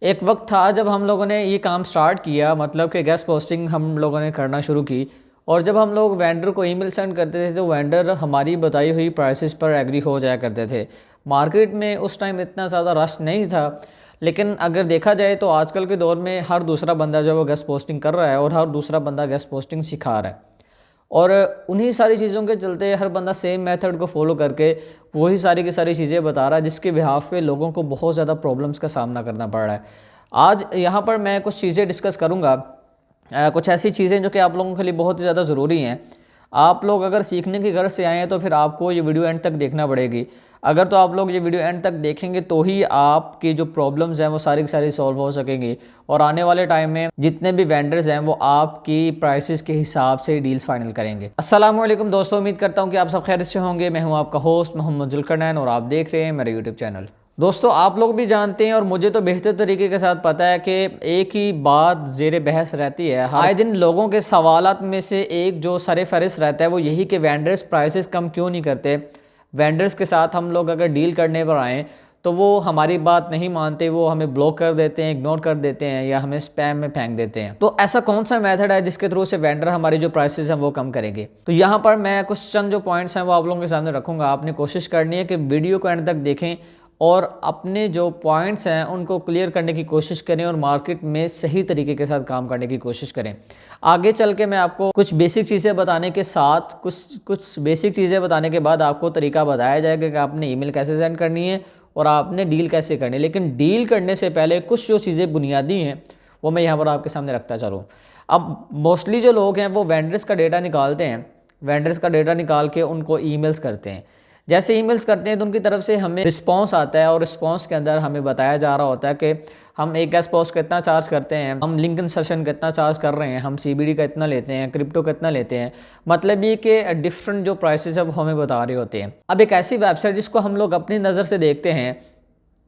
एक वक्त था जब हम लोगों ने ये काम स्टार्ट किया, मतलब कि गेस्ट पोस्टिंग हम लोगों ने करना शुरू की। और जब हम लोग वेंडर को ईमेल सेंड करते थे तो वेंडर हमारी बताई हुई प्राइसेस पर एग्री हो जाया करते थे। मार्केट में उस टाइम इतना ज़्यादा रश नहीं था, लेकिन अगर देखा जाए तो आजकल के दौर में हर दूसरा बंदा जो है वो गेस्ट पोस्टिंग कर रहा है और हर दूसरा बंदा गेस्ट पोस्टिंग सिखा रहा है। और उन्हीं सारी चीज़ों के चलते हर बंदा सेम मेथड को फॉलो करके वही सारी की सारी चीज़ें बता रहा है, जिसके बिहाफ पे लोगों को बहुत ज़्यादा प्रॉब्लम्स का सामना करना पड़ रहा है। आज यहाँ पर मैं कुछ चीज़ें डिस्कस करूँगा, कुछ ऐसी चीज़ें जो कि आप लोगों के लिए बहुत ही ज़्यादा ज़रूरी हैं। आप लोग अगर सीखने की गर्ज से आए हैं तो फिर आपको ये वीडियो एंड तक देखना पड़ेगी। अगर तो आप लोग ये वीडियो एंड तक देखेंगे तो ही आपकी जो प्रॉब्लम्स हैं वो सारी की सारी सॉल्व हो सकेंगी, और आने वाले टाइम में जितने भी वेंडर्स हैं वो आपकी प्राइसेस के हिसाब से डील्स फाइनल करेंगे। अस्सलाम वालेकुम दोस्तों, उम्मीद करता हूँ कि आप सब खैरियत से होंगे। मैं हूँ आपका होस्ट मोहम्मद जुल्करनैन और आप देख रहे हैं मेरा यूट्यूब चैनल। दोस्तों, आप लोग भी जानते हैं और मुझे तो बेहतर तरीके के साथ पता है कि एक ही बात ज़ेर बहस रहती है आए दिन लोगों के सवालात में से एक जो सर फहरिस्त रहता है वो यही कि वेंडर्स प्राइसेस कम क्यों नहीं करते। वेंडर्स के साथ हम लोग अगर डील करने पर आएँ तो वो हमारी बात नहीं मानते, वो हमें ब्लॉक कर देते हैं, इग्नोर कर देते हैं या हमें स्पैम में फेंक देते हैं। तो ऐसा कौन सा मेथड है जिसके थ्रू से वेंडर हमारी जो प्राइसेस हैं वो कम करेंगे? तो यहाँ पर मैं कुछ चंद जो पॉइंट्स हैं वो आप लोगों के सामने रखूँगा। आपने कोशिश करनी है कि वीडियो को एंड तक देखें और अपने जो पॉइंट्स हैं उनको क्लियर करने की कोशिश करें और मार्केट में सही तरीके के साथ काम करने की कोशिश करें। आगे चल के मैं आपको कुछ बेसिक चीज़ें बताने के साथ कुछ बेसिक चीज़ें बताने के बाद आपको तरीका बताया जाएगा कि आपने ईमेल कैसे सेंड करनी है और आपने डील कैसे करनी है। लेकिन डील करने से पहले कुछ जो चीज़ें बुनियादी हैं वो मैं यहाँ पर आपके सामने रखता चलूँ। अब मोस्टली जो लोग हैं वो वेंडर्स का डेटा निकालते हैं, वेंडर्स का डेटा निकाल के उनको ईमेल्स करते हैं। जैसे ईमेल्स करते हैं तो उनकी तरफ से हमें रिस्पांस आता है और रिस्पांस के अंदर हमें बताया जा रहा होता है कि हम एक गेस्ट पोस्ट कितना चार्ज करते हैं, हम लिंक इंसर्शन कितना चार्ज कर रहे हैं, हम सीबीडी का इतना लेते हैं, क्रिप्टो कितना लेते हैं। मतलब ये कि डिफरेंट जो प्राइसेस है वो हमें बता रहे होते हैं। अब एक ऐसी वेबसाइट जिसको हम लोग अपनी नज़र से देखते हैं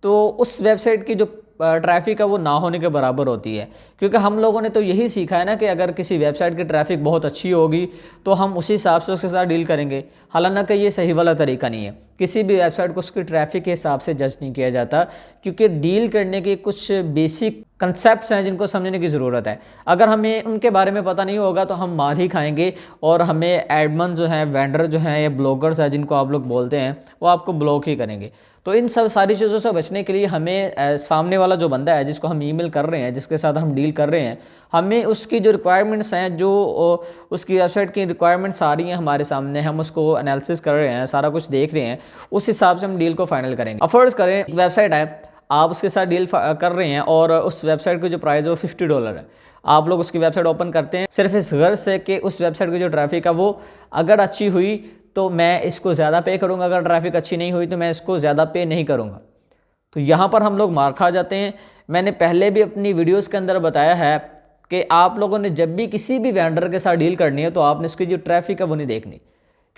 तो उस वेबसाइट की जो ट्रैफिक है वो ना होने के बराबर होती है, क्योंकि हम लोगों ने तो यही सीखा है ना कि अगर किसी वेबसाइट की ट्रैफिक बहुत अच्छी होगी तो हम उसी हिसाब से उसके साथ डील करेंगे। हालांकि ये सही वाला तरीका नहीं है। किसी भी वेबसाइट को उसकी ट्रैफिक के हिसाब से जज नहीं किया जाता, क्योंकि डील करने के कुछ बेसिक कंसेप्ट्स हैं जिनको समझने की ज़रूरत है। अगर हमें उनके बारे में पता नहीं होगा तो हम मार ही खाएंगे और हमें एडमन जो हैं, वेंडर जो हैं या ब्लॉगर्स हैं जिनको आप लोग बोलते हैं, वो आपको ब्लॉक ही करेंगे। तो इन सब सारी चीज़ों से बचने के लिए हमें सामने वाला जो बंदा है जिसको हम ईमेल कर रहे हैं, जिसके साथ हम डील कर रहे हैं, हमें उसकी जो रिक्वायरमेंट्स हैं, जो उसकी वेबसाइट की रिक्वायरमेंट्स आ रही हैं हमारे सामने, हम उसको एनालिसिस कर रहे हैं, सारा कुछ देख रहे हैं, उस हिसाब से हम डील को फाइनल करेंगे। अब फर्ज करें एक वेबसाइट है, आप उसके साथ डील कर रहे हैं और उस वेबसाइट की जो प्राइस है वो $50 है। आप लोग उसकी वेबसाइट ओपन करते हैं सिर्फ इस गर्ज से कि उस वेबसाइट की जो ट्रैफिक है वो अगर अच्छी हुई तो मैं इसको ज़्यादा पे करूँगा, अगर ट्रैफिक अच्छी नहीं हुई तो मैं इसको ज़्यादा पे नहीं करूँगा। तो यहाँ पर हम लोग मार खा जाते हैं। मैंने पहले भी अपनी वीडियोस के अंदर बताया है कि आप लोगों ने जब भी किसी भी वेंडर के साथ डील करनी है तो आपने इसकी जो ट्रैफिक है वो नहीं देखनी,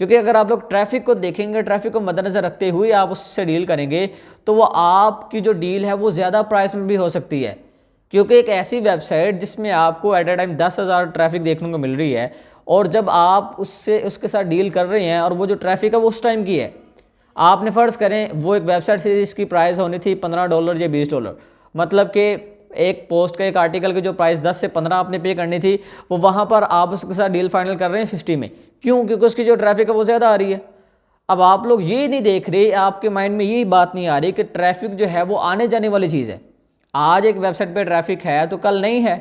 क्योंकि अगर आप लोग ट्रैफिक को देखेंगे, ट्रैफिक को मद्देनज़र रखते हुए आप उससे डील करेंगे तो वो आपकी जो डील है वो ज़्यादा प्राइस में भी हो सकती है। क्योंकि एक ऐसी वेबसाइट जिसमें आपको एट ए टाइम 10,000 ट्रैफिक देखने को मिल रही है और जब आप उसके साथ डील कर रहे हैं और वो जो ट्रैफिक है वो उस टाइम की है, आपने फ़र्ज़ करें वो एक वेबसाइट से जिसकी प्राइस होनी थी $15 या $20, मतलब कि एक पोस्ट का, एक आर्टिकल की जो प्राइस 10 से 15 आपने पे करनी थी, वो वहाँ पर आप उसके साथ डील फाइनल कर रहे हैं 50 में। क्यों? क्योंकि उसकी जो ट्रैफिक है वो ज़्यादा आ रही है। अब आप लोग ये नहीं देख रहे, आपके माइंड में यही बात नहीं आ रही कि ट्रैफिक जो है वो आने जाने वाली चीज़ है। आज एक वेबसाइट पर ट्रैफिक है तो कल नहीं है,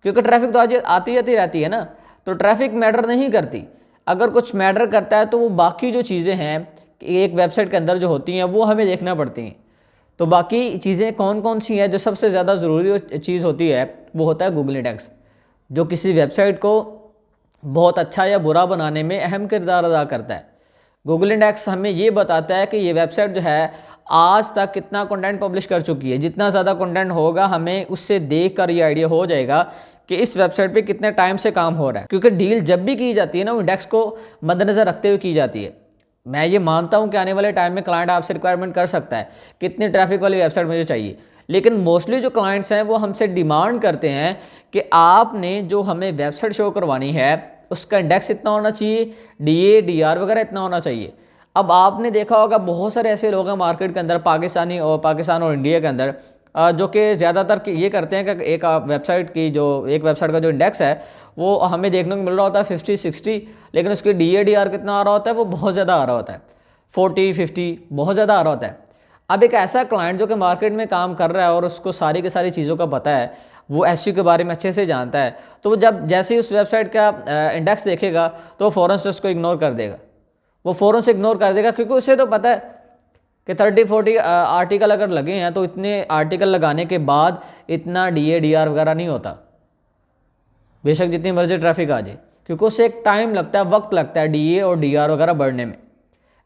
क्योंकि ट्रैफिक तो आज आती आती रहती है ना। तो ट्रैफिक मैटर नहीं करती। अगर कुछ मैटर करता है तो वो बाकी जो चीज़ें हैं एक वेबसाइट के अंदर जो होती हैं वो हमें देखना पड़ती हैं। तो बाकी चीज़ें कौन कौन सी हैं? जो सबसे ज़्यादा ज़रूरी चीज़ होती है वो होता है गूगल इंडेक्स, जो किसी वेबसाइट को बहुत अच्छा या बुरा बनाने में अहम किरदार अदा करता है। गूगल इंडेक्स हमें ये बताता है कि ये वेबसाइट जो है आज तक कितना कंटेंट पब्लिश कर चुकी है। जितना ज़्यादा कंटेंट होगा हमें उससे देख कर ये आइडिया हो जाएगा कि इस वेबसाइट पे कितने टाइम से काम हो रहा है, क्योंकि डील जब भी की जाती है ना वो इंडेक्स को मद्देनज़र रखते हुए की जाती है। मैं ये मानता हूँ कि आने वाले टाइम में क्लाइंट आपसे रिक्वायरमेंट कर सकता है कितनी ट्रैफिक वाली वेबसाइट मुझे चाहिए, लेकिन मोस्टली जो क्लाइंट्स हैं वो हमसे डिमांड करते हैं कि आपने जो हमें वेबसाइट शो करवानी है उसका इंडेक्स इतना होना चाहिए, DA DR वगैरह इतना होना चाहिए। अब आपने देखा होगा बहुत सारे ऐसे लोग हैं मार्केट के अंदर, पाकिस्तान और इंडिया के अंदर, जो कि ज़्यादातर ये करते हैं कि एक वेबसाइट का जो इंडेक्स है वो हमें देखने को मिल रहा होता है 50-60, लेकिन उसकी DADR कितना आ रहा होता है, वो बहुत ज़्यादा आ रहा होता है, 40-50 बहुत ज़्यादा आ रहा होता है। अब एक ऐसा क्लाइंट जो कि मार्केट में काम कर रहा है और उसको सारी की सारी चीज़ों का पता है, वो SEO के बारे में अच्छे से जानता है, तो वो जब जैसे ही उस वेबसाइट का इंडेक्स देखेगा तो फ़ौरन से उसको इग्नोर कर देगा, वो फ़ौरन से इग्नोर कर देगा, क्योंकि उसे तो पता है कि 30-40 आर्टिकल अगर लगे हैं तो इतने आर्टिकल लगाने के बाद इतना DADR वगैरह नहीं होता, बेशक जितनी मर्जी ट्रैफिक आ जाए, क्योंकि उससे एक टाइम लगता है, वक्त लगता है DA और DR वगैरह बढ़ने में।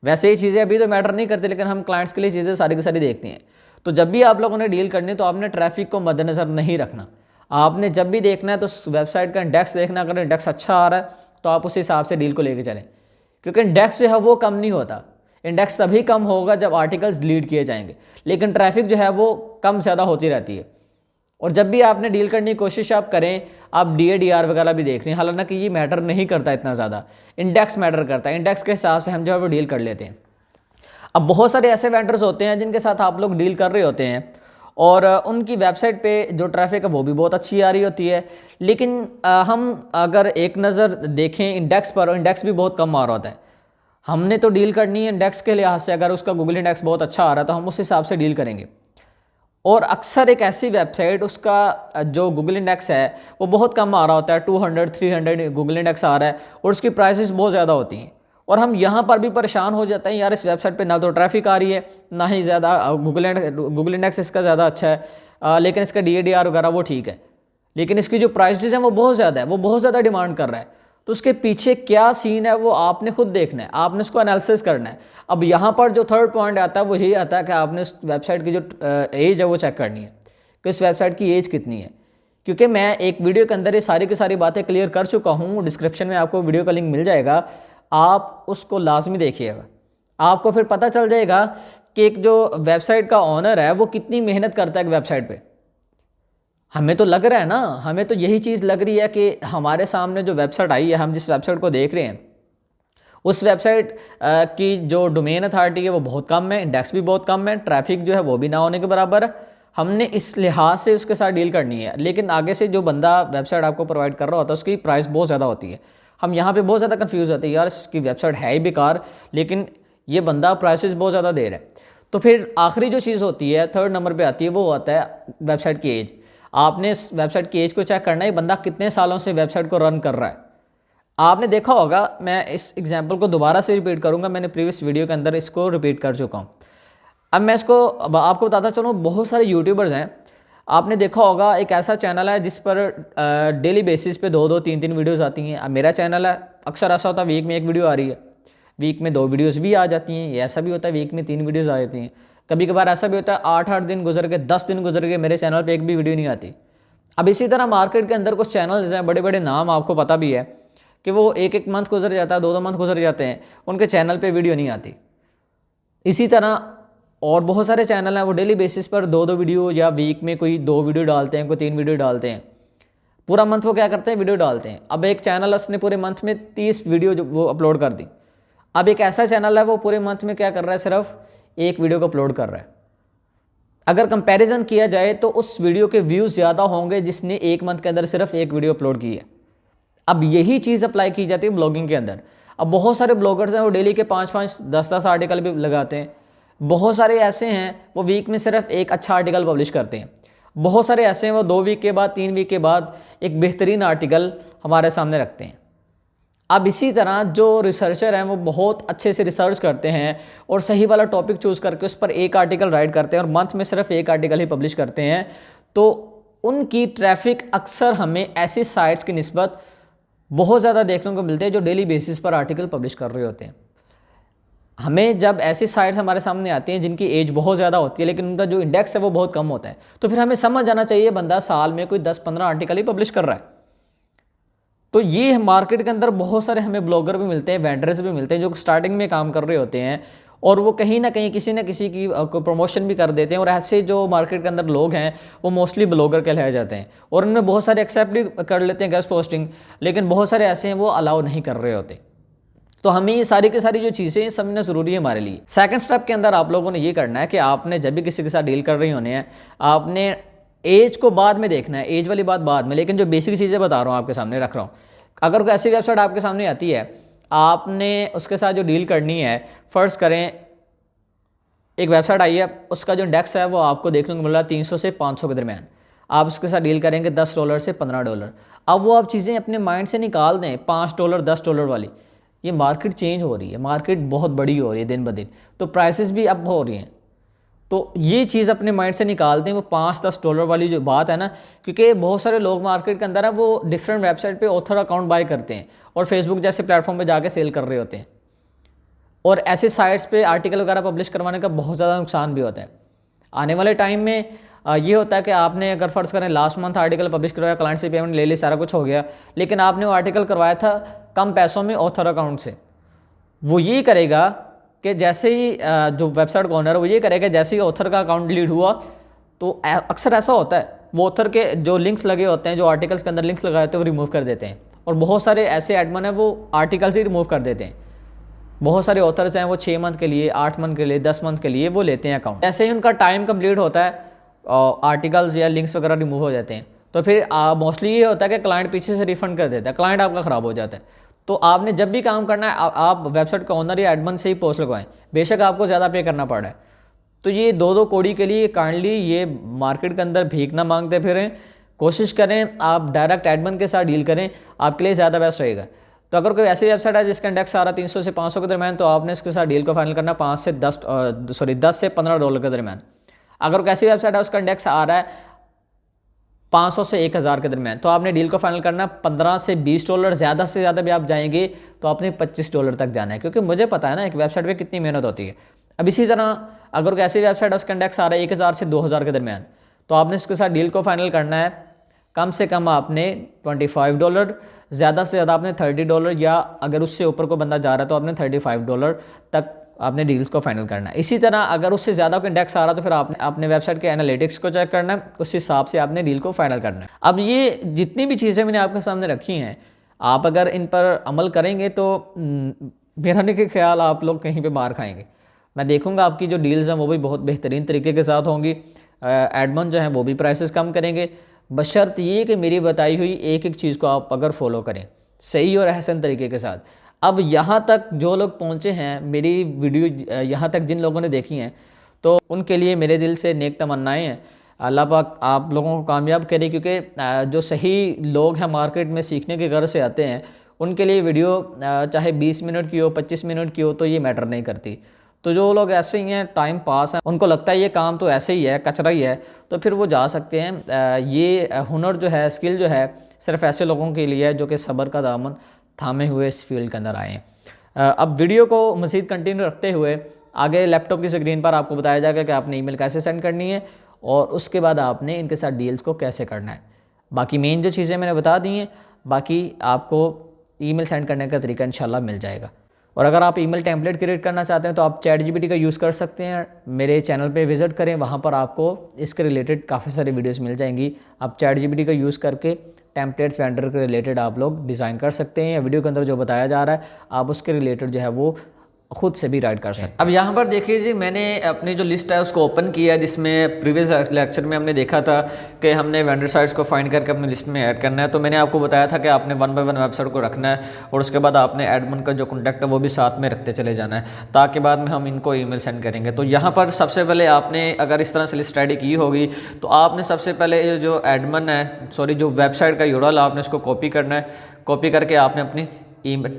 वैसे ही चीज़ें अभी तो मैटर नहीं करती, लेकिन हम क्लाइंट्स के लिए चीज़ें सारी की सारी देखते हैं। तो जब भी आप लोगों ने डील करनी तो आपने ट्रैफिक को मद्देनज़र नहीं रखना। आपने जब भी देखना है तो वेबसाइट का इंडेक्स देखना, अगर इंडेक्स अच्छा आ रहा है तो आप उस हिसाब से डील को लेके चलें, क्योंकि इंडेक्स जो है वो कम नहीं होता। इंडेक्स तभी कम होगा जब आर्टिकल्स डिलीट किए जाएंगे, लेकिन ट्रैफिक जो है वो कम ज़्यादा होती रहती है। और जब भी आपने डील करने की कोशिश आप करें, आप DADR वगैरह भी देख रहे हैं, हालांकि ये मैटर नहीं करता इतना ज़्यादा, इंडेक्स मैटर करता है, इंडेक्स के हिसाब से हम जो है वो डील कर लेते हैं। अब बहुत सारे ऐसे वेंडर्स होते हैं जिनके साथ आप लोग डील कर रहे होते हैं और उनकी वेबसाइट पे जो ट्रैफिक है वो भी बहुत अच्छी आ रही होती है, लेकिन हम अगर एक नज़र देखें इंडेक्स पर, इंडेक्स भी बहुत कम आ रहा होता है। हमने तो डील करनी है इंडेक्स के लिहाज से, अगर उसका गूगल इंडेक्स बहुत अच्छा आ रहा है तो हम उस हिसाब से डील करेंगे। और अक्सर एक ऐसी वेबसाइट उसका जो गूगल इंडेक्स है वो बहुत कम आ रहा होता है, 200-300 गूगल इंडेक्स आ रहा है और उसकी प्राइसेस बहुत ज़्यादा होती हैं, और हम यहाँ पर भी परेशान हो जाते हैं, यार इस वेबसाइट पे ना तो ट्रैफिक आ रही है, ना ही ज़्यादा गूगल इंडेक्स इसका ज़्यादा अच्छा है, लेकिन इसका DADR वगैरह वो ठीक है, लेकिन इसकी जो प्राइसेस हैं वो बहुत ज़्यादा है, वो बहुत ज़्यादा डिमांड कर रहा है। तो उसके पीछे क्या सीन है वो आपने खुद देखना है, आपने उसको एनालिसिस करना है। अब यहाँ पर जो थर्ड पॉइंट आता है वो यही आता है कि आपने उस वेबसाइट की जो एज है वो चेक करनी है कि इस वेबसाइट की एज कितनी है, क्योंकि मैं एक वीडियो के अंदर ये सारी की सारी बातें क्लियर कर चुका हूँ, डिस्क्रिप्शन में आपको वीडियो का लिंक मिल जाएगा, आप उसको लाजमी देखिएगा। आपको फिर पता चल जाएगा कि एक जो वेबसाइट का ऑनर है वो कितनी मेहनत करता है एक वेबसाइट पे। हमें तो लग रहा है ना, हमें तो यही चीज़ लग रही है कि हमारे सामने जो वेबसाइट आई है, हम जिस वेबसाइट को देख रहे हैं, उस वेबसाइट की जो डोमेन अथॉरिटी है वो बहुत कम है, इंडेक्स भी बहुत कम है, ट्रैफिक जो है वो भी ना होने के बराबर है। हमने इस लिहाज से उसके साथ डील करनी है, लेकिन आगे से जो बंदा वेबसाइट आपको प्रोवाइड कर रहा होता है उसकी प्राइस बहुत ज़्यादा होती है। हम यहाँ पे बहुत ज़्यादा कंफ्यूज होते हैं, यार इसकी वेबसाइट है ही बेकार, लेकिन ये बंदा प्राइसेस बहुत ज़्यादा दे रहा है। तो फिर आखिरी जो चीज़ होती है, थर्ड नंबर पे आती है, वो आता है वेबसाइट की एज। आपने इस वेबसाइट की एज को चेक करना है, बंदा कितने सालों से वेबसाइट को रन कर रहा है। आपने देखा होगा, मैं इस एग्जाम्पल को दोबारा से रिपीट करूँगा, मैंने प्रीवियस वीडियो के अंदर इसको रिपीट कर चुका हूँ। अब मैं इसको आपको बताता चलूँ, बहुत सारे यूट्यूबर्स हैं, आपने देखा होगा एक ऐसा चैनल है जिस पर डेली बेसिस पे 2-2, 3-3 वीडियोस आती हैं। अब मेरा चैनल है, अक्सर ऐसा होता है वीक में एक वीडियो आ रही है, वीक में 2 वीडियोस भी आ जाती हैं, ऐसा भी होता है वीक में 3 वीडियोस आ जाती हैं। कभी कभार ऐसा भी होता है 8-8 दिन गुजर के, 10 दिन गुजर के मेरे चैनल पर एक भी वीडियो नहीं आती। अब इसी तरह मार्केट के अंदर कुछ चैनल्स हैं, बड़े बड़े नाम आपको पता भी है कि वो 1-1 मंथ गुजर जाता है, 2-2 मंथ गुजर जाते हैं, उनके चैनल पे वीडियो नहीं आती। इसी तरह और बहुत सारे चैनल हैं, वो डेली बेसिस पर 2-2 वीडियो या वीक में कोई 2 वीडियो डालते हैं, कोई 3 वीडियो डालते हैं, पूरा मंथ वो क्या करते हैं, वीडियो डालते हैं। अब एक चैनल उसने पूरे मंथ में 30 वीडियो जो वो अपलोड कर दी। अब एक ऐसा चैनल है वो पूरे मंथ में क्या कर रहा है, सिर्फ एक वीडियो को अपलोड कर रहा है। अगर कंपैरिजन किया जाए तो उस वीडियो के व्यूज़ ज़्यादा होंगे जिसने एक मंथ के अंदर सिर्फ एक वीडियो अपलोड की है। अब यही चीज़ अप्लाई की जाती है ब्लॉगिंग के अंदर। अब बहुत सारे ब्लॉगर्स हैं वो डेली के 5-5, 10-10 आर्टिकल भी लगाते हैं। बहुत सारे ऐसे हैं वो वीक में सिर्फ एक अच्छा आर्टिकल पब्लिश करते हैं। बहुत सारे ऐसे हैं वो 2 वीक के बाद, 3 वीक के बाद एक बेहतरीन आर्टिकल हमारे सामने रखते हैं। अब इसी तरह जो रिसर्चर हैं वो बहुत अच्छे से रिसर्च करते हैं और सही वाला टॉपिक चूज़ करके उस पर एक आर्टिकल राइट करते हैं और मंथ में सिर्फ एक आर्टिकल ही पब्लिश करते हैं, तो उनकी ट्रैफिक अक्सर हमें ऐसी साइट्स की निस्बत बहुत ज़्यादा देखने को मिलते हैं जो डेली बेसिस पर आर्टिकल पब्लिश कर रहे होते हैं। हमें जब ऐसी साइट्स हमारे सामने आती हैं जिनकी एज बहुत ज़्यादा होती है लेकिन उनका जो इंडेक्स है वो बहुत कम होता है, तो फिर हमें समझ आना चाहिए बंदा साल में कोई 10-15 आर्टिकल ही पब्लिश कर रहा है। तो ये मार्केट के अंदर बहुत सारे हमें ब्लॉगर भी मिलते हैं, वेंडर्स भी मिलते हैं जो स्टार्टिंग में काम कर रहे होते हैं और वो कहीं ना कहीं किसी न किसी की प्रमोशन भी कर देते हैं। और ऐसे जो मार्केट के अंदर लोग हैं वो मोस्टली ब्लॉगर कहलाए जाते हैं और उनमें बहुत सारे एक्सेप्ट भी कर लेते हैं गेस्ट पोस्टिंग, लेकिन बहुत सारे ऐसे हैं वो अलाउ नहीं कर रहे होते। तो हमें ये सारी की सारी जो चीज़ें समझना ज़रूरी है हमारे लिए। सेकंड स्टेप के अंदर आप लोगों ने ये करना है कि आपने जब भी किसी के साथ डील कर रही होने हैं, आपने एज को बाद में देखना है, एज वाली बात बाद में, लेकिन जो बेसिक चीज़ें बता रहा हूँ आपके सामने रख रहा हूँ। अगर कोई ऐसी वेबसाइट आपके सामने आती है, आपने उसके साथ जो डील करनी है, फ़र्ज़ करें एक वेबसाइट आई है, उसका जो इंडेक्स है वो आपको देखने को मिल रहा है 300 से 500 के दरमियान, आप उसके साथ डील करेंगे $10 से $15। अब वो आप चीज़ें अपने माइंड से निकाल दें, $5 $10 वाली, ये मार्केट चेंज हो रही है, मार्केट बहुत बड़ी हो रही है दिन ब दिन, तो प्राइसेस भी अप हो रही हैं। तो ये चीज़ अपने माइंड से निकाल दें, वो $5-10 वाली जो बात है ना, क्योंकि बहुत सारे लोग मार्केट के अंदर है वो डिफरेंट वेबसाइट पे ऑथर अकाउंट बाय करते हैं और फेसबुक जैसे प्लेटफॉर्म पे जाके सेल कर रहे होते हैं, और ऐसे साइट्स पे आर्टिकल वगैरह पब्लिश करवाने का बहुत ज़्यादा नुकसान भी होता है। आने वाले टाइम में ये होता है कि आपने अगर फ़र्ज़ करें लास्ट मंथ आर्टिकल पब्लिश करवाया, क्लाइंट से पेमेंट ले ली, सारा कुछ हो गया, लेकिन आपने वो आर्टिकल करवाया था कम पैसों में ऑथर अकाउंट से, वो ये करेगा कि जैसे ही जो वेबसाइट का ओनर है वो ये करेगा, जैसे ही ऑथर का अकाउंट डिलीट हुआ, तो अक्सर ऐसा होता है वो ऑथर के जो लिंक्स लगे होते हैं, जो आर्टिकल्स के अंदर लिंक्स लगाए होते हैं, वो रिमूव कर देते हैं, और बहुत सारे ऐसे एडमन हैं वो आर्टिकल्स ही रिमूव कर देते हैं। बहुत सारे ऑथर्स हैं वो 6 मंथ के लिए, 8 मंथ के लिए, 10 मंथ के लिए वो लेते हैं अकाउंट। जैसे ही उनका टाइम कंप्लीट होता है, आर्टिकल्स या लिंक्स वगैरह रिमूव हो जाते हैं, तो फिर मोस्टली ये होता है कि क्लाइंट पीछे से रिफंड कर देता है, क्लाइंट आपका ख़राब हो जाता है। तो आपने जब भी काम करना है, आप वेबसाइट का ओनर या एडमन से ही पोस्ट लगवाएं, बेशक आपको ज़्यादा पे करना पड़ रहा है। तो ये 2-2 कौड़ी के लिए काइंडली ये मार्केट के अंदर भीख ना मांगते फिरें, कोशिश करें आप डायरेक्ट एडमन के साथ डील करें, आपके लिए ज़्यादा बेस्ट रहेगा। तो अगर कोई ऐसी वेबसाइट है जिसका इंडेक्स आ रहा है 300 से 500 के दरमियान, तो आपने इसके साथ डील को फाइनल करना 10 से $15 के दरमियान। अगर कोई ऐसी वेबसाइट है उसका इंडेक्स आ रहा है 500 से 1000 के दरमियान, तो आपने डील को फाइनल करना $15 से $20, ज़्यादा से ज़्यादा भी आप जाएंगे तो आपने $25 तक जाना है, क्योंकि मुझे पता है ना एक वेबसाइट पे कितनी मेहनत होती है। अब इसी तरह अगर कोई ऐसी वेबसाइट है उसका इंडेक्स आ रहा है 1000 से 2000 के दरमियान, तो आपने इसके साथ डील को फाइनल करना है कम से कम आपने $25, ज़्यादा से ज़्यादा आपने $30, या अगर उससे ऊपर को बंदा जा रहा है तो आपने $35 तक आपने डील्स को फाइनल करना है। इसी तरह अगर उससे ज़्यादा कोई इंडेक्स आ रहा है तो फिर आपने अपने वेबसाइट के एनालिटिक्स को चेक करना है, उस हिसाब से आपने डील को फाइनल करना है। अब ये जितनी भी चीज़ें मैंने आपके सामने रखी हैं, आप अगर इन पर अमल करेंगे तो मेरा नहीं ख्याल आप लोग कहीं पर मार खाएँगे। मैं देखूँगा आपकी जो डील्स हैं वो भी बहुत बेहतरीन तरीके के साथ होंगी, एडमन जो हैं वो भी प्राइसेस कम करेंगे, बशर्त ये कि मेरी बताई हुई एक एक चीज़ को आप अगर फॉलो करें सही और अहसन तरीके के साथ। अब यहाँ तक जो लोग पहुँचे हैं, मेरी वीडियो यहाँ तक जिन लोगों ने देखी हैं, तो उनके लिए मेरे दिल से नेक तमन्नाएं हैं, अल्लाह पाक आप लोगों को कामयाब करे, क्योंकि जो सही लोग हैं मार्केट में सीखने के गर्ज से आते हैं, उनके लिए वीडियो चाहे 20 मिनट की हो, 25 मिनट की हो, तो ये मैटर नहीं करती। तो जो लोग ऐसे ही हैं, टाइम पास है, उनको लगता है ये काम तो ऐसे ही है, कचरा ही है, तो फिर वो जा सकते हैं। ये हुनर जो है, स्किल जो है, सिर्फ ऐसे लोगों के लिए है जो कि सब्र का दामन थामे हुए इस फील्ड के अंदर आए हैं। अब वीडियो को मज़ीद कंटिन्यू रखते हुए आगे लैपटॉप की स्क्रीन पर आपको बताया जाएगा कि आपने ईमेल कैसे सेंड करनी है और उसके बाद आपने इनके साथ डील्स को कैसे करना है। बाकी मेन जो चीज़ें मैंने बता दी हैं, बाकी आपको ईमेल सेंड करने का तरीका इंशाल्लाह मिल जाएगा। और अगर आप ईमेल टेम्पलेट क्रिएट करना चाहते हैं तो आप ChatGPT का यूज़ कर सकते हैं। मेरे चैनल पे विज़िट करें, वहाँ पर आपको इसके रिलेटेड काफ़ी सारी वीडियोस मिल जाएंगी। आप ChatGPT का यूज़ करके टेम्पलेट्स वेंडर के रिलेटेड आप लोग डिज़ाइन कर सकते हैं, या वीडियो के अंदर जो बताया जा रहा है आप उसके रिलेटेड जो है वो खुद से भी राइट कर सकते हैं। अब यहाँ पर देखिए जी, मैंने अपनी जो लिस्ट है उसको ओपन किया, जिसमें प्रीवियस लेक्चर में हमने देखा था कि हमने वेंडर साइट्स को फाइंड करके अपनी लिस्ट में ऐड करना है। तो मैंने आपको बताया था कि आपने 1 बाय 1 वेबसाइट को रखना है और उसके बाद आपने एडमिन का जो कॉन्टैक्ट है वो भी साथ में रखते चले जाना है, ताकि बाद में हम इनको ईमेल सेंड करेंगे। तो यहाँ पर सबसे पहले आपने अगर इस तरह से लिस्ट रेडी की होगी तो आपने सबसे पहले जो एडमिन है, जो वेबसाइट का यूआरएल, आपने इसको कॉपी करना है। कॉपी करके आपने अपनी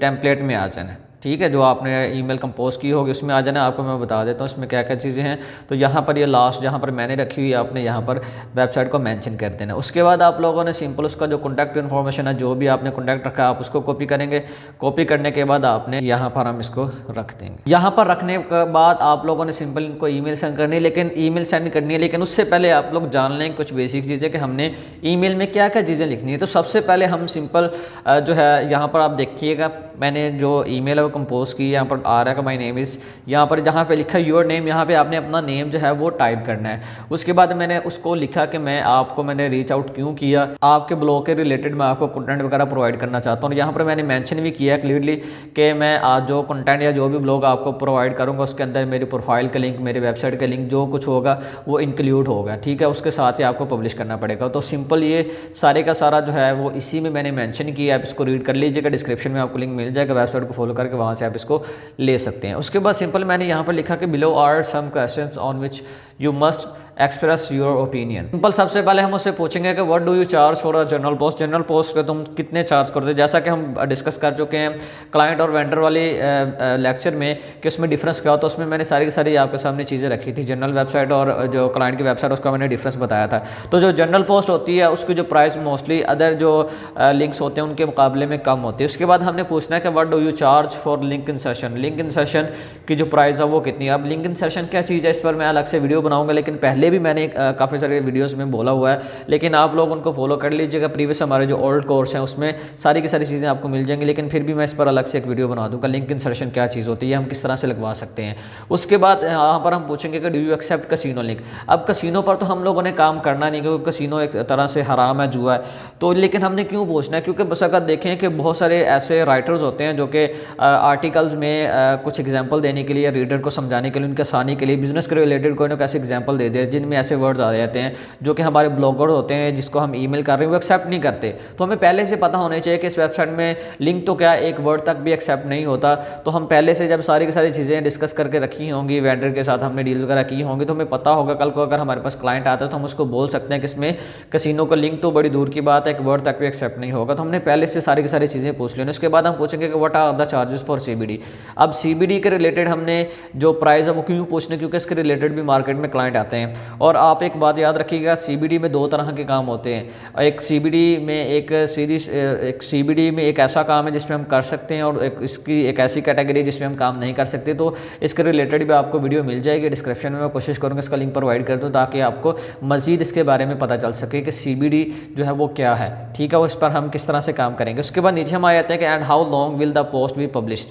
टेम्पलेट में आ जाना है, ठीक है, जो आपने ईमेल कंपोज की होगी उसमें आ जाना। आपको मैं बता देता हूँ इसमें क्या क्या चीज़ें हैं। तो यहाँ पर ये लास्ट जहाँ पर मैंने रखी हुई है, आपने यहाँ पर वेबसाइट को मेंशन कर देना। उसके बाद आप लोगों ने सिंपल उसका जो कॉन्टैक्ट इन्फॉर्मेशन है, जो भी आपने कॉन्टैक्ट रखा आप उसको कॉपी करेंगे। कॉपी करने के बाद आपने यहाँ पर हम इसको रख देंगे। यहाँ पर रखने के बाद आप लोगों ने सिंपल इनको ईमेल सेंड करनी है, लेकिन उससे पहले आप लोग जान लें कुछ बेसिक चीज़ें कि हमने ईमेल में क्या क्या चीज़ें लिखनी है। तो सबसे पहले हम सिंपल जो है यहाँ पर आप देखिएगा, मैंने जो ईमेल है वो कंपोज की, यहाँ पर आ रहा है माई नेम इज़, यहाँ पर जहाँ पे लिखा योर नेम, यहाँ पे आपने अपना नेम जो है वो टाइप करना है। उसके बाद मैंने उसको लिखा कि मैंने रीच आउट क्यों किया, आपके ब्लॉग के रिलेटेड मैं आपको कंटेंट वगैरह प्रोवाइड करना चाहता हूँ। यहाँ पर मैंने मेंशन भी किया है क्लियरली कि मैं आज जो कंटेंट या जो भी ब्लॉग आपको प्रोवाइड करूँगा उसके अंदर मेरी प्रोफाइल का लिंक, मेरी वेबसाइट का लिंक जो कुछ होगा वो इंक्लूड होगा, ठीक है, उसके साथ ही आपको पब्लिश करना पड़ेगा। तो सिंपल ये सारे का सारा जो है वो इसी में मैंने मेंशन किया, आप इसको रीड कर लीजिएगा, डिस्क्रिप्शन में आपको लिंक मिल जाएगा, वेबसाइट को फॉलो करके वहाँ से आप इसको ले सकते हैं। उसके बाद सिंपल मैंने यहाँ पर लिखा कि below are some questions on which you must express your opinion. Simple सबसे पहले हम उससे पूछेंगे कि what do you charge for a general post, general post पे तुम कितने चार्ज करते हो। जैसा कि हम डिस्कस कर चुके हैं क्लाइंट और वेंडर वाली लेक्चर में कि उसमें डिफरेंस क्या होता है, उसमें मैंने सारी की सारी आपके सामने चीज़ें रखी थी। जनरल वेबसाइट और जो क्लाइंट की वेबसाइट उसका मैंने डिफरेंस बताया था। तो जो जनरल पोस्ट होती है उसकी जो प्राइस मोस्टली अदर जो लिंक्स होते हैं उनके मुकाबले में कम होती है। उसके बाद हमने पूछना है कि what do you charge for link insertion, link insertion की जो प्राइस है वो कितनी है। अब लिंक इंसर्शन क्या चीज़ है इस पर मैं अलग से वीडियो बनाऊंगा, लेकिन पहले भी मैंने काफ़ी सारे वीडियोस में बोला हुआ है, लेकिन आप लोग उनको फॉलो कर लीजिएगा। प्रीवियस हमारे जो ओल्ड कोर्स हैं उसमें सारी की सारी चीज़ें आपको मिल जाएंगी, लेकिन फिर भी मैं इस पर अलग से एक वीडियो बना दूंगा लिंक इंसर्शन क्या चीज़ होती है, हम किस तरह से लगवा सकते हैं। उसके बाद यहाँ पर हम पूछेंगे कि do you accept casino link. अब कसिनो पर तो हम लोगों ने काम करना नहीं, क्योंकि कसिनो एक तरह से हराम है, जुआ है, तो लेकिन हमने क्यों पूछना है, क्योंकि बस अगर देखें कि बहुत सारे ऐसे राइटर्स होते हैं जो कि आर्टिकल्स में कुछ एग्जाम्पल देने के लिए, रीडर को समझाने के लिए, उनके आसानी के लिए बिजनेस के रिलेटेड कोई ना कोई ऐसे एग्जाम्पल दे दिया जिनमें ऐसे वर्ड्स आ जाते हैं जो कि हमारे ब्लॉगर होते हैं जिसको हम ईमेल कर रहे हैं वो एक्सेप्ट नहीं करते। तो हमें पहले से पता होना चाहिए कि इस वेबसाइट में लिंक तो क्या एक वर्ड तक भी एक्सेप्ट नहीं होता। तो हम पहले से जब सारी की सारी चीज़ें डिस्कस करके रखी होंगी, वेंडर के साथ हमने डील वगैरह की होंगी, तो हमें पता होगा कल को अगर हमारे पास क्लाइंट आता है तो हम उसको बोल सकते हैं कि इसमें कसिनो का लिंक तो बड़ी दूर की बात है, एक वर्ड तक भी एक्सेप्ट नहीं होगा। तो हमने पहले से सारी की सारी चीज़ें पूछ लेना। उसके बाद हम पूछेंगे कि what are the charges for CBD। अब CBD के रिलेटेड हमने जो प्राइस है वो क्यों पूछने, क्योंकि इसके रिलेटेड भी मार्केट में क्लाइंट आते हैं। और आप एक बात याद रखिएगा, CBD में दो तरह के काम होते हैं। एक CBD में एक ऐसा काम है जिसमें हम कर सकते हैं, और इसकी एक ऐसी कैटेगरी जिसमें हम काम नहीं कर सकते। तो इसके रिलेटेड भी आपको वीडियो मिल जाएगी डिस्क्रिप्शन में, मैं कोशिश करूँगा इसका लिंक प्रोवाइड कर दूँ ताकि आपको मज़ीद इसके बारे में पता चल सके कि CBD जो है वो क्या है, ठीक है, और इस पर हम किस तरह से काम करेंगे। उसके बाद नीचे हम आ जाते हैं कि and how long will the post be published,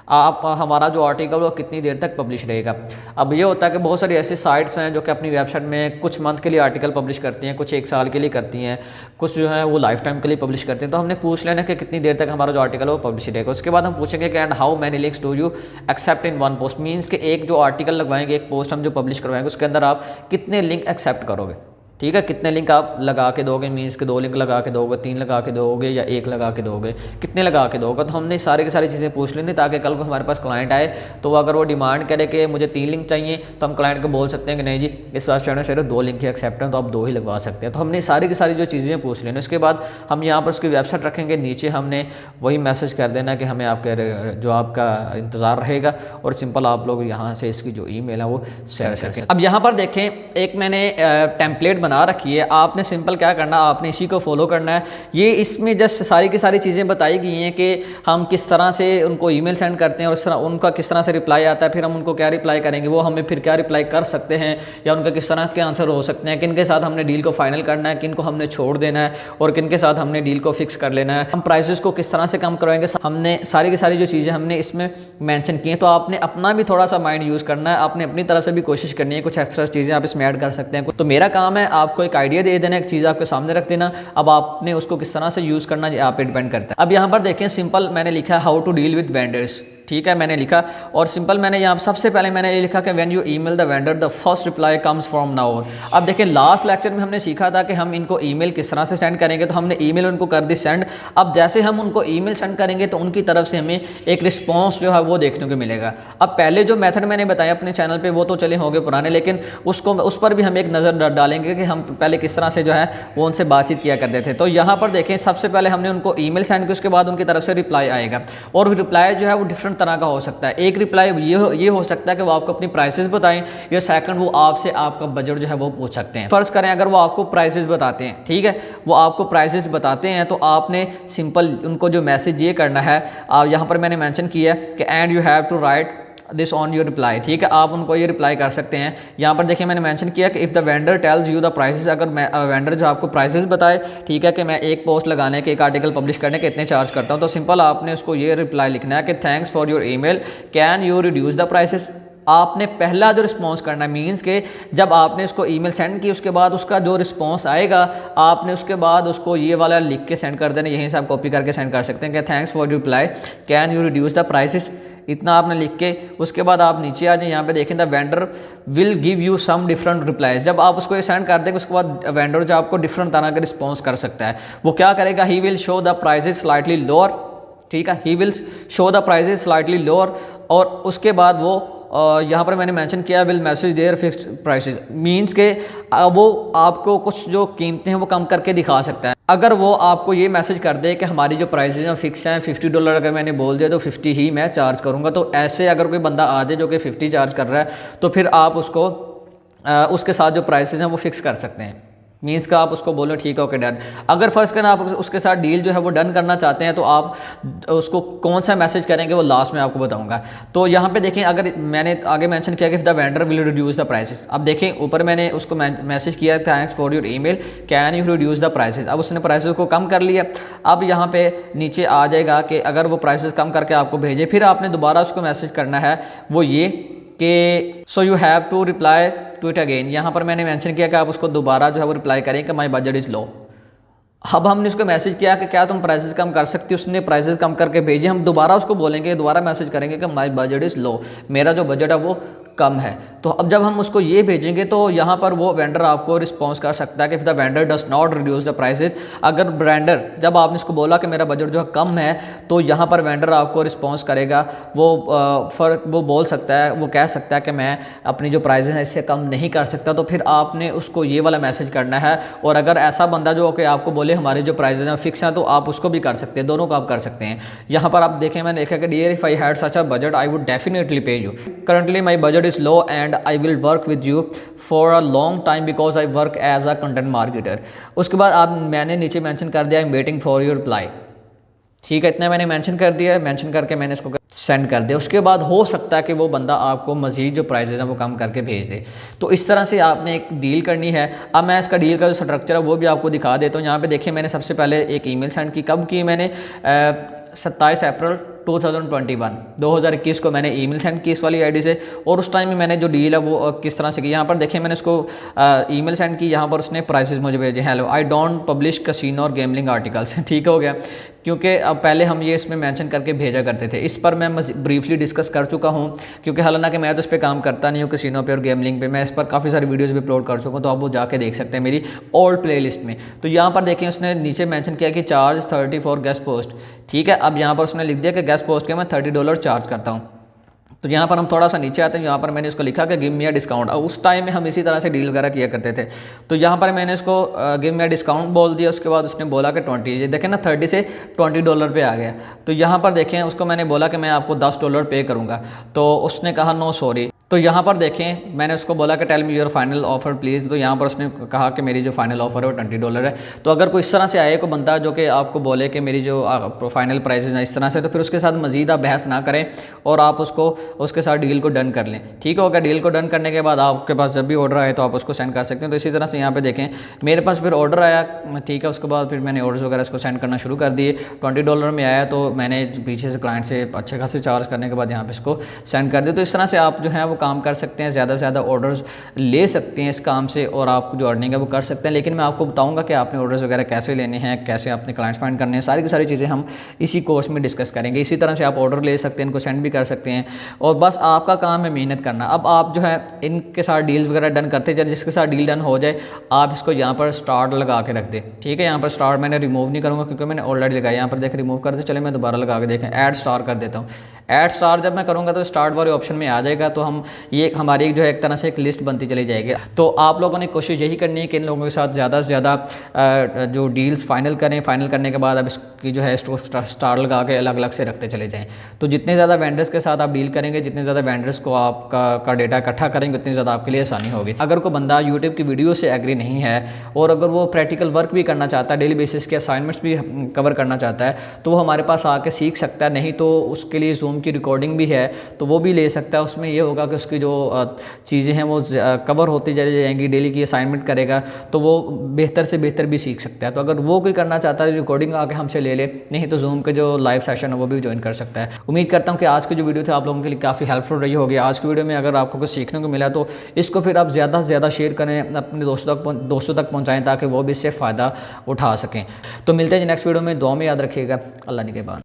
आप हमारा जो आर्टिकल वो कितनी देर तक पब्लिश रहेगा। अब ये होता है कि बहुत सारी ऐसी साइट्स हैं जो कि अपनी वेबसाइट में कुछ मंथ के लिए आर्टिकल पब्लिश करती हैं, कुछ 1 साल के लिए करती हैं, कुछ जो है वो लाइफ टाइम के लिए पब्लिश करते हैं। तो हमने पूछ लेना कि कितनी देर तक हमारा जो आर्टिकल है वो पब्लिश रहेगा। उसके बाद हम पूछेंगे कि and how many links do you accept in one post, means कि एक जो आर्टिकल लगवाएंगे, एक पोस्ट हम जो पब्लिश करवाएंगे उसके अंदर आप कितने लिंक एक्सेप्ट करोगे, ठीक है, कितने लिंक आप लगा के दोगे, मीन्स के 2 लिंक लगा के दोगे, 3 लगा के दोगे या 1 लगा के दोगे, कितने लगा के दोगे। तो हमने सारी की सारी चीज़ें पूछ लेनी ताकि कल को हमारे पास क्लाइंट आए तो अगर वो डिमांड करे कि मुझे 3 लिंक चाहिए तो हम क्लाइंट को बोल सकते हैं कि नहीं जी इस वेबसाइट में सिर्फ 2 लिंक ही एक्सेप्ट हैं तो आप 2 ही लगवा सकते हैं। तो हमने सारी की सारी जो चीज़ें पूछ लेनी। उसके बाद हम यहाँ पर उसकी वेबसाइट रखेंगे, नीचे हमने वही मैसेज कर देना कि हमें आपके जो आपका इंतज़ार रहेगा, और सिंपल आप लोग यहाँ से इसकी जो ईमेल है वो शेयर करें। अब यहाँ पर देखें एक मैंने टेम्पलेट बना रखी है, आपने सिंपल क्या करना, आपने इसी को फॉलो करना है। ये इसमें जस्ट सारी की सारी चीज़ें बताई गई हैं कि हम किस तरह से उनको ईमेल सेंड करते हैं और इस तरह उनका किस तरह से रिप्लाई आता है, फिर हम उनको क्या रिप्लाई करेंगे, वो हमें फिर क्या रिप्लाई कर सकते हैं, या उनका किस तरह के आंसर हो सकते हैं, किन के साथ हमने डील को फाइनल करना है, किन को हमने छोड़ देना है, और किन के साथ हमने डील को फिक्स कर लेना है, हम प्राइसेस को किस तरह से कम करवाएंगे। हमने सारी की सारी जो चीज़ें हमने इसमें मेंशन की हैं। तो आपने अपना भी थोड़ा सा माइंड यूज़ करना है, आपने अपनी तरफ से भी कोशिश करनी है, कुछ एक्स्ट्रा चीज़ें आप इसमें ऐड कर सकते हैं। तो मेरा काम है आपको एक आइडिया दे देना, एक चीज़ आपके सामने रख देना, अब आपने उसको किस तरह से यूज़ करना आप पे डिपेंड करता है। अब यहाँ पर देखें सिंपल मैंने लिखा है how to deal with vendors, ठीक है, मैंने लिखा, और सिंपल मैंने यहाँ सबसे पहले मैंने ये लिखा कि when you email the vendor the first reply comes from now on. अब देखिए लास्ट लेक्चर में हमने सीखा था कि हम इनको ईमेल किस तरह से सेंड करेंगे, तो हमने ईमेल उनको कर दी सेंड। अब जैसे हम उनको ईमेल सेंड करेंगे तो उनकी तरफ से हमें एक रिस्पॉन्स जो है वो देखने को मिलेगा। अब पहले जो मेथड मैंने बताया अपने चैनल पर वो तो चले होंगे पुराने, लेकिन उस पर भी हम एक नज़र डालेंगे कि हम पहले किस तरह से जो है वो उनसे बातचीत किया करते थे। तो यहाँ पर देखें सबसे पहले हमने उनको ईमेल सेंड की, उसके बाद उनकी तरफ से रिप्लाई आएगा, और रिप्लाई जो है वो डिफरेंट तरह का हो सकता है। एक रिप्लाई ये हो सकता है कि वो आपको अपनी प्राइसेस बताएं, या सेकंड वो आपसे आपका बजट जो है वो पूछ सकते हैं। फर्ज करें अगर वो आपको प्राइसेस बताते हैं, ठीक है, वो आपको प्राइसेस बताते हैं तो आपने सिंपल उनको जो मैसेज ये करना है, यहाँ पर मैंने मेंशन किया कि and you have to write this on your reply, ठीक है, आप उनको ये रिप्लाई कर सकते हैं। यहाँ पर देखिए मैंने मेंशन किया कि if the vendor tells you the prices, अगर वेंडर जो आपको प्राइसेस बताए, ठीक है, कि मैं एक पोस्ट लगाने के, एक आर्टिकल पब्लिश करने के इतने चार्ज करता हूँ, तो सिंपल आपने उसको ये रिप्लाई लिखना है कि thanks for your email, can you reduce the prices. आपने पहला जो रिस्पॉन्स करना है, मीन्स के जब आपने उसको ईमेल सेंड की, उसके बाद उसका जो रिस्पॉन्स आएगा, आपने उसके बाद उसको ये वाला लिख के सेंड कर देना। यहीं से आप कॉपी करके सेंड कर सकते हैं कि thanks for your reply, can you reduce the prices, इतना आपने लिख के उसके बाद आप नीचे आ जाए। यहाँ पे देखें the vendor will give you some different replies. जब आप उसको ये सेंड कर देंगे, उसके बाद वेंडर जो आपको डिफरेंट तरह का रिस्पॉन्स कर सकता है, वो क्या करेगा, he will show the prices slightly lower, ठीक है, he will show the prices slightly lower, और उसके बाद वो यहाँ पर मैंने मेंशन किया will message their fixed prices, means के वो आपको कुछ जो कीमतें हैं वो कम करके दिखा सकता है। अगर वो आपको ये मैसेज कर दे कि हमारी जो प्राइसेस हैं फिक्स हैं, $50 अगर मैंने बोल दिया तो 50 ही मैं चार्ज करूँगा, तो ऐसे अगर कोई बंदा आ जाए जो कि 50 चार्ज कर रहा है, तो फिर आप उसको उसके साथ जो प्राइसेस हैं वो फिक्स कर सकते हैं। मीन्स का आप उसको बोलो ठीक है ओके डन। अगर फर्स्ट करना आप उसके साथ डील जो है वो डन करना चाहते हैं, तो आप उसको कौन सा मैसेज करेंगे वो लास्ट में आपको बताऊंगा। तो यहाँ पे देखें, अगर मैंने आगे मेंशन किया कि if the vendor will reduce the prices, अब देखें ऊपर मैंने उसको मैसेज किया thanks for your email, can you reduce the prices. अब उसने प्राइसेस को कम कर लिया। अब यहाँ पे नीचे आ जाएगा कि अगर वो प्राइसेस कम करके आपको भेजे, फिर आपने दोबारा उसको मैसेज करना है वो ये कि so you have to reply to it again. यहाँ पर मैंने मेंशन किया कि आप उसको दोबारा जो है वो रिप्लाई करें कि माय बजट इज़ लो। अब हमने उसको मैसेज किया कि क्या तुम प्राइसेस कम कर सकती हो, उसने प्राइसेस कम करके भेजे। हम दोबारा उसको बोलेंगे, दोबारा मैसेज करेंगे कि माय बजट इज़ लो, मेरा जो बजट है वो कम है। तो अब जब हम उसको ये भेजेंगे तो यहाँ पर वो वेंडर आपको रिस्पॉन्स कर सकता है कि if the vendor does not reduce the prices. अगर वेंडर, जब आपने उसको बोला कि मेरा बजट जो है कम है, तो यहाँ पर वेंडर आपको रिस्पॉन्स करेगा, वो बोल सकता है, वो कह सकता है कि मैं अपनी जो प्राइसेस हैं इससे कम नहीं कर सकता। तो फिर आपने उसको ये वाला मैसेज करना है। और अगर ऐसा बंदा जो कि आपको बोले हमारे जो प्राइसेस हैं फिक्स हैं, तो आप उसको भी कर सकते हैं, दोनों को आप कर सकते हैं। यहाँ पर आप देखें, मैंने देखा कि dear if I had such a budget I would definitely pay you, currently my budget is low and I will work with you for a long time because I work as a content marketer। उसके बाद मैंने नीचे mention कर दिया I'm waiting for your reply, ठीक है, इतना मैंने मेंशन कर दिया। मेंशन करके मैंने इसको सेंड कर दिया। उसके बाद हो सकता है कि वो बंदा आपको मज़ीद जो प्राइसेस हैं वो कम करके भेज दे। तो इस तरह से आपने एक डील करनी है। अब मैं इसका डील का जो स्ट्रक्चर है वो भी आपको दिखा देता हूँ। यहाँ पे देखिए, मैंने सबसे पहले एक ईमेल सेंड की। कब की? मैंने 27 अप्रैल 2021 को मैंने ईमेल सेंड की इस वाली आईडी से। और उस टाइम में मैंने जो डील है वो किस तरह से की, यहाँ पर देखिए मैंने इसको ईमेल सेंड की। यहाँ पर उसने प्राइसेस मुझे भेजे, hello I don't publish casino और गैम्बलिंग आर्टिकल्स। ठीक हो गया, क्योंकि अब पहले हम ये इसमें मेंशन करके भेजा करते थे। इस पर मैं ब्रीफली डिस्कस कर चुका हूँ, क्योंकि हालांकि मैं तो इस पर काम करता नहीं हूँ कैसीनो पे और गैम्बलिंग पे। मैं इस पर काफ़ी सारी वीडियोस भी अपलोड कर चुका हूँ, तो आप वो जाके देख सकते हैं मेरी ओल्ड प्लेलिस्ट में। तो यहाँ पर देखें, उसने नीचे मेंशन किया कि चार्ज 30 फॉर गेस्ट पोस्ट। ठीक है, अब यहाँ पर उसने लिख दिया कि गेस्ट पोस्ट के मैं $30 चार्ज करता हूँ। तो यहाँ पर हम थोड़ा सा नीचे आते हैं। यहाँ पर मैंने इसको लिखा कि गिव मी अ डिस्काउंट। और उस टाइम में हम इसी तरह से डील वगैरह किया करते थे। तो यहाँ पर मैंने इसको गिव मी अ डिस्काउंट बोल दिया। उसके बाद उसने बोला कि 20, ये देखें ना, 30 से $20 पे आ गया। तो यहाँ पर देखें, उसको मैंने बोला कि मैं आपको $10 पे करूँगा। तो उसने कहा नो सॉरी। तो यहाँ पर देखें, मैंने उसको बोला कि tell me your final offer please. तो यहाँ पर उसने कहा कि मेरी जो फाइनल ऑफर है वो $20 है। तो अगर कोई इस तरह से आए कोई बंदा जो कि आपको बोले कि मेरी जो फाइनल प्राइसेस हैं इस तरह से, तो फिर उसके साथ मज़ीद आप बहस ना करें और आप उसके साथ डील को डन कर लें। ठीक हो गया। डील को डन करने के बाद आपके पास जब भी ऑर्डर आए तो आप उसको सेंड कर सकते हैं। तो इसी तरह से यहाँ पर देखें, मेरे पास फिर ऑर्डर आया, ठीक है। उसके बाद फिर मैंने ऑर्डर्स वगैरह इसको सेंड करना शुरू कर दिए। $20 में आया, तो मैंने पीछे से क्लाइंट से अच्छे खासे चार्ज करने के बाद यहाँ पर इसको सेंड कर दिया। तो इस तरह से आप जो है वो काम कर सकते हैं, ज़्यादा से ज़्यादा ऑर्डर्स ले सकते हैं इस काम से, और आप जो अर्निंग है वो कर सकते हैं। लेकिन मैं आपको बताऊंगा कि आपने ऑर्डर्स वगैरह कैसे लेने हैं, कैसे आपने क्लाइंट्स फाइंड करने हैं, सारी की सारी चीज़ें हम इसी कोर्स में डिस्कस करेंगे। इसी तरह से आप ऑर्डर ले सकते हैं, इनको सेंड भी कर सकते हैं, और बस आपका काम है मेहनत करना। अब आप जो है इनके साथ डील्स वगैरह डन करते जाए, जिसके साथ डील डन हो जाए आप इसको यहाँ पर स्टार्ट लगा के रख दें। ठीक है, यहाँ पर स्टार्ट मैंने रिमूव नहीं करूँगा क्योंकि मैंने ऑलरेडी लगाया। यहाँ पर देख रिमूव कर दे, चले मैं दोबारा लगा के देखें, ऐड स्टार कर देता हूँ। ऐड स्टार जब मैं करूँगा तो स्टार्ट वाले ऑप्शन में आ जाएगा। तो हम ये हमारी जो है एक तरह से एक लिस्ट बनती चली जाएगी। तो आप लोगों ने कोशिश यही करनी है कि इन लोगों के साथ ज़्यादा से ज़्यादा जो डील्स फाइनल करें। फाइनल करने के बाद अब इसकी जो है स्टार लगा के अलग अलग से रखते चले जाएं। तो जितने ज़्यादा वेंडर्स के साथ आप डील करेंगे, जितने ज़्यादा वेंडर्स को आपका डेटा इकट्ठा करेंगे, उतनी ज़्यादा आपके लिए आसानी होगी। अगर कोई बंदा यूट्यूब की वीडियो से एग्री नहीं है और अगर वो प्रैक्टिकल वर्क भी करना चाहता है, डेली बेसिस के असाइनमेंट्स भी कवर करना चाहता है, तो वो हमारे पास आके सीख सकता है। नहीं तो उसके लिए जूम की रिकॉर्डिंग भी है तो वो भी ले सकता है। उसमें ये होगा कि उसकी जो चीज़ें हैं वो कवर होती जाएंगी, डेली की असाइनमेंट करेगा तो वो बेहतर से बेहतर भी सीख सकता है। तो अगर वो कोई करना चाहता है रिकॉर्डिंग आके हमसे ले ले, नहीं तो जूम के जो लाइव सेशन है वो भी ज्वाइन कर सकता है। उम्मीद करता हूँ कि आज की जो वीडियो थी आप लोगों के लिए काफ़ी हेल्पफुल रही होगी। आज की वीडियो में अगर आपको कुछ सीखने को मिला तो इसको फिर आप ज़्यादा से ज़्यादा शेयर करें, अपने दोस्तों तक पहुँचाएँ ताकि वो भी इससे फ़ायदा उठा सकें। तो मिलते हैं नेक्स्ट वीडियो में। दुआ में याद रखिएगा। अल्लाह निगहबान।